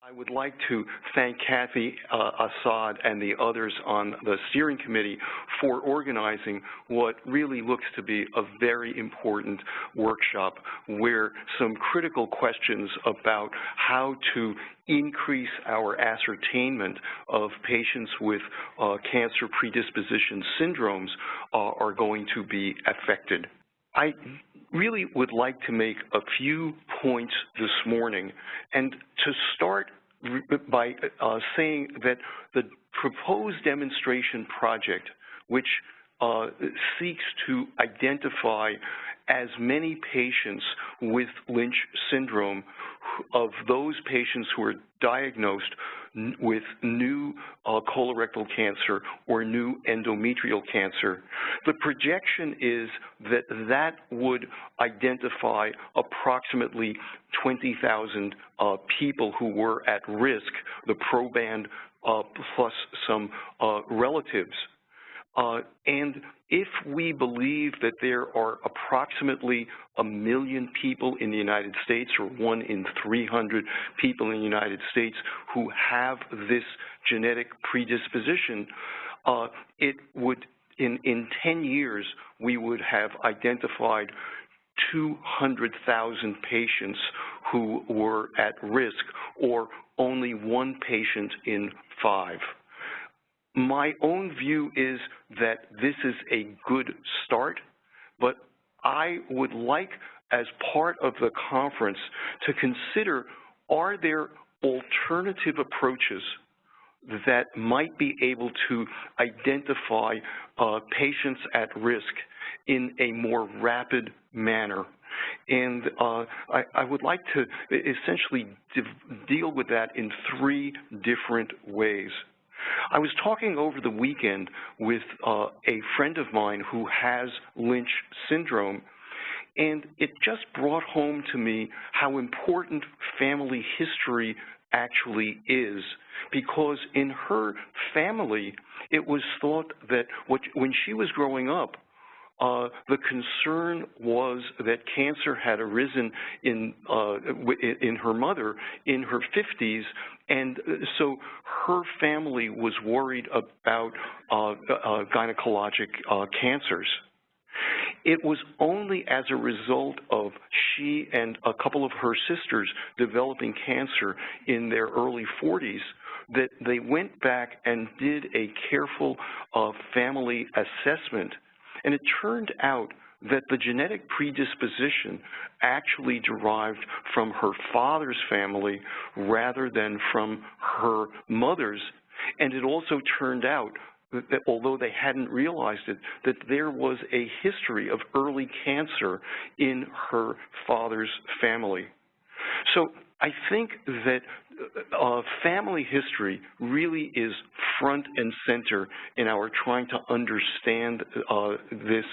I would like to thank Kathy Assad and the others on the steering committee for organizing what really looks to be a very important workshop where some critical questions about how to increase our ascertainment of patients with cancer predisposition syndromes are going to be affected. I really would like to make a few points this morning, and to start by saying that the proposed demonstration project, which seeks to identify as many patients with Lynch syndrome of those patients who are diagnosed with new colorectal cancer or new endometrial cancer. The projection is that that would identify approximately 20,000 people who were at risk, the proband plus some relatives. And if we believe that there are approximately 1 million people in the United States, or 1 in 300 people in the United States who have this genetic predisposition, it would, in 10 years, we would have identified 200,000 patients who were at risk, or only 1 patient in 5. My own view is that this is a good start, but I would like, as part of the conference, to consider, are there alternative approaches that might be able to identify patients at risk in a more rapid manner? And I would like to essentially deal with that in 3 different ways. I was talking over the weekend with a friend of mine who has Lynch syndrome, and it just brought home to me how important family history actually is, because in her family, it was thought that when she was growing up, the concern was that cancer had arisen in her mother in her 50s, and so her family was worried about gynecologic cancers. It was only as a result of she and a couple of her sisters developing cancer in their early 40s that they went back and did a careful family assessment. And it turned out that the genetic predisposition actually derived from her father's family rather than from her mother's. And it also turned out that, although they hadn't realized it, that there was a history of early cancer in her father's family. So I think that family history really is front and center in our trying to understand this,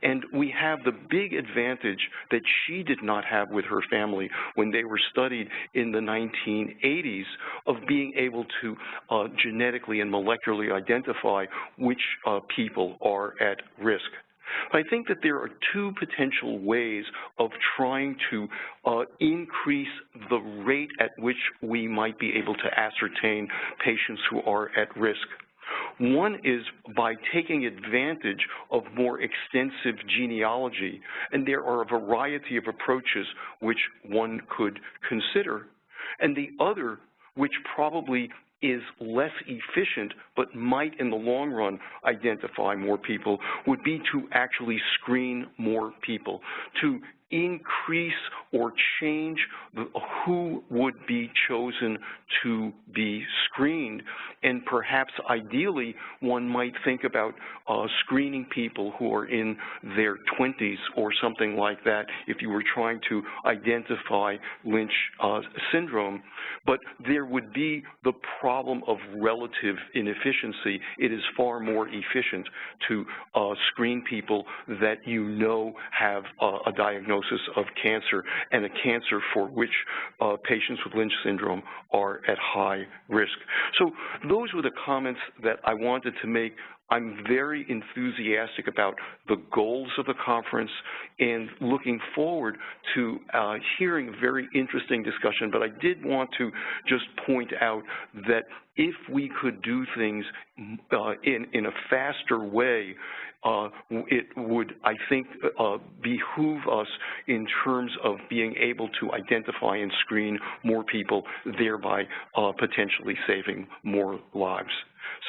and we have the big advantage that she did not have with her family when they were studied in the 1980s of being able to genetically and molecularly identify which people are at risk. But I think that there are 2 potential ways of trying to increase the rate at which we might be able to ascertain patients who are at risk. One is by taking advantage of more extensive genealogy, and there are a variety of approaches which one could consider. And the other, which probably is less efficient but might in the long run identify more people, would be to actually screen more people, to increase or change who would be chosen to be screened. And perhaps ideally, one might think about screening people who are in their 20s or something like that if you were trying to identify Lynch syndrome. But there would be the problem of relative inefficiency. It is far more efficient to screen people that you know have a diagnosis of cancer, and a cancer for which patients with Lynch syndrome are at high risk. So those were the comments that I wanted to make I'm very enthusiastic about the goals of the conference and looking forward to hearing a very interesting discussion. But I did want to just point out that if we could do things in a faster way, it would, I think, behoove us in terms of being able to identify and screen more people, thereby potentially saving more lives.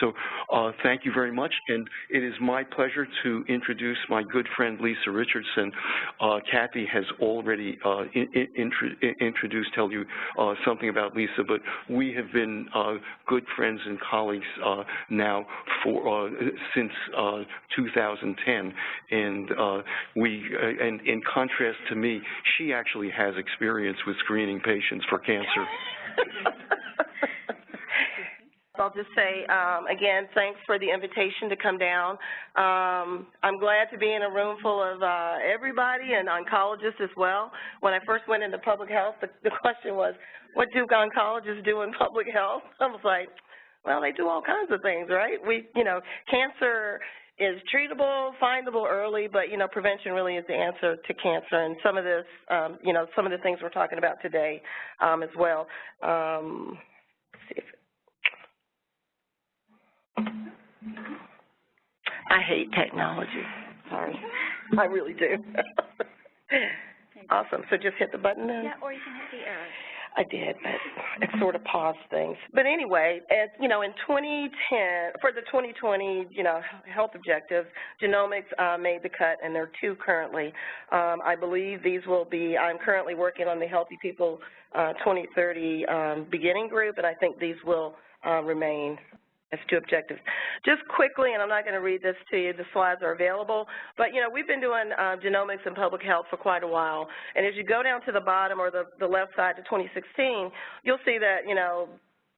So thank you very much, and it is my pleasure to introduce my good friend Lisa Richardson. Kathy has already tell you something about Lisa, but we have been good friends and colleagues now for since 2010, and and in contrast to me, she actually has experience with screening patients for cancer. I'll just say, again, thanks for the invitation to come down. I'm glad to be in a room full of everybody and oncologists as well. When I first went into public health, the question was, what do oncologists do in public health? I was like, well, they do all kinds of things, right? Cancer is treatable, findable early, but, prevention really is the answer to cancer. And some of this, some of the things we're talking about today as well. Let's see if I hate technology. Sorry. I really do. Awesome. So just hit the button then? Yeah, or you can hit the arrow. I did, but it sort of paused things. But anyway, in 2010, for the 2020, health objectives, genomics made the cut, and there are two currently. I believe these will be, I'm currently working on the Healthy People 2030 beginning group, and I think these will remain as two objectives. Just quickly, and I'm not going to read this to you, the slides are available, but, we've been doing genomics and public health for quite a while, and as you go down to the bottom or the left side to 2016, you'll see that,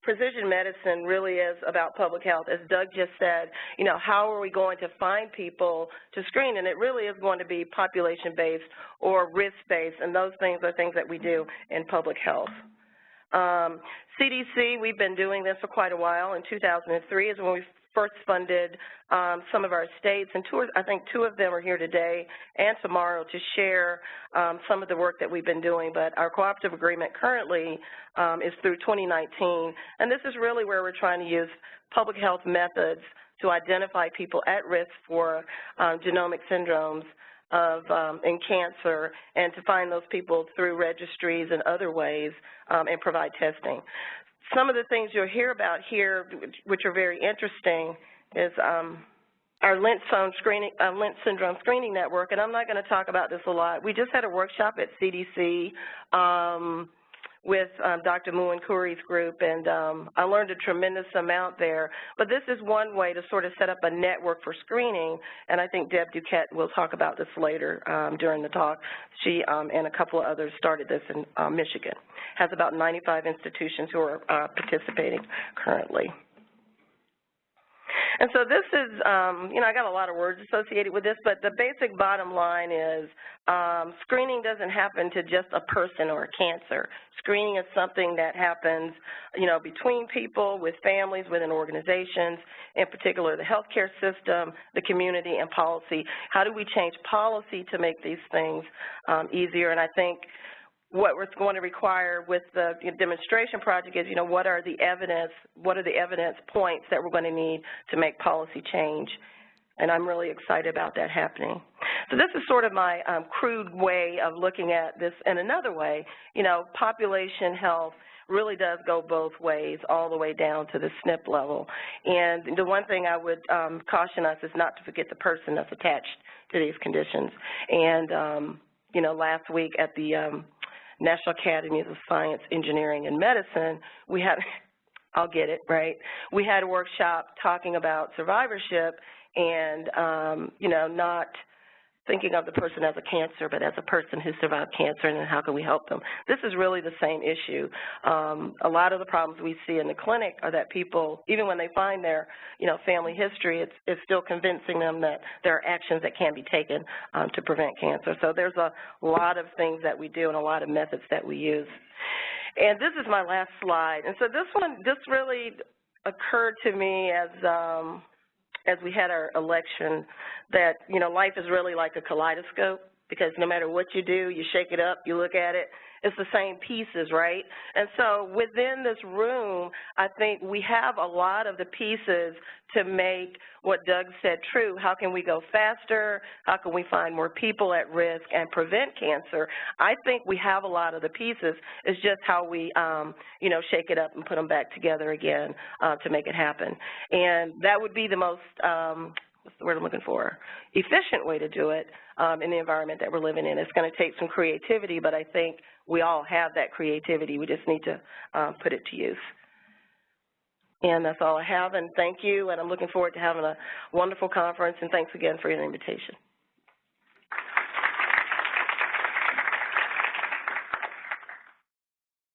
precision medicine really is about public health. As Doug just said, how are we going to find people to screen? And it really is going to be population-based or risk-based, and those things are things that we do in public health. CDC, we've been doing this for quite a while. In 2003 is when we first funded some of our states, and I think two of them are here today and tomorrow to share some of the work that we've been doing. But our cooperative agreement currently is through 2019, and this is really where we're trying to use public health methods to identify people at risk for genomic syndromes in cancer, and to find those people through registries and other ways and provide testing. Some of the things you'll hear about here, which are very interesting, is our Lynch Syndrome Screening Network, and I'm not going to talk about this a lot. We just had a workshop at CDC with Dr. Muankuri's group, and I learned a tremendous amount there. But this is one way to sort of set up a network for screening, and I think Deb Duquette will talk about this later during the talk. She and a couple of others started this in Michigan. Has about 95 institutions who are participating currently. And so this is, I got a lot of words associated with this, but the basic bottom line is screening doesn't happen to just a person or a cancer. Screening is something that happens, between people, with families, within organizations, in particular the healthcare system, the community, and policy. How do we change policy to make these things easier? And I think what we're going to require with the demonstration project is, what are the evidence points that we're going to need to make policy change? And I'm really excited about that happening. So this is sort of my crude way of looking at this in another way. Population health really does go both ways, all the way down to the SNP level. And the one thing I would caution us is not to forget the person that's attached to these conditions. And, last week at the National Academies of Science, Engineering, and Medicine, we had, I'll get it, right? We had a workshop talking about survivorship and, not thinking of the person as a cancer, but as a person who survived cancer, and then how can we help them? This is really the same issue. A lot of the problems we see in the clinic are that people, even when they find their, family history, it's still convincing them that there are actions that can be taken to prevent cancer. So there's a lot of things that we do and a lot of methods that we use. And this is my last slide. And so this really occurred to me as as we had our election, that, you know, life is really like a kaleidoscope, because no matter what you do, you shake it up, you look at it, it's the same pieces, right? And so within this room, I think we have a lot of the pieces to make what Doug said true. How can we go faster? How can we find more people at risk and prevent cancer? I think we have a lot of the pieces. It's just how we, you know, shake it up and put them back together again to make it happen. And that would be the most, what's the word I'm looking for, efficient way to do it in the environment that we're living in. It's going to take some creativity, but I think we all have that creativity. We just need to put it to use. And that's all I have, and thank you, and I'm looking forward to having a wonderful conference, and thanks again for your invitation.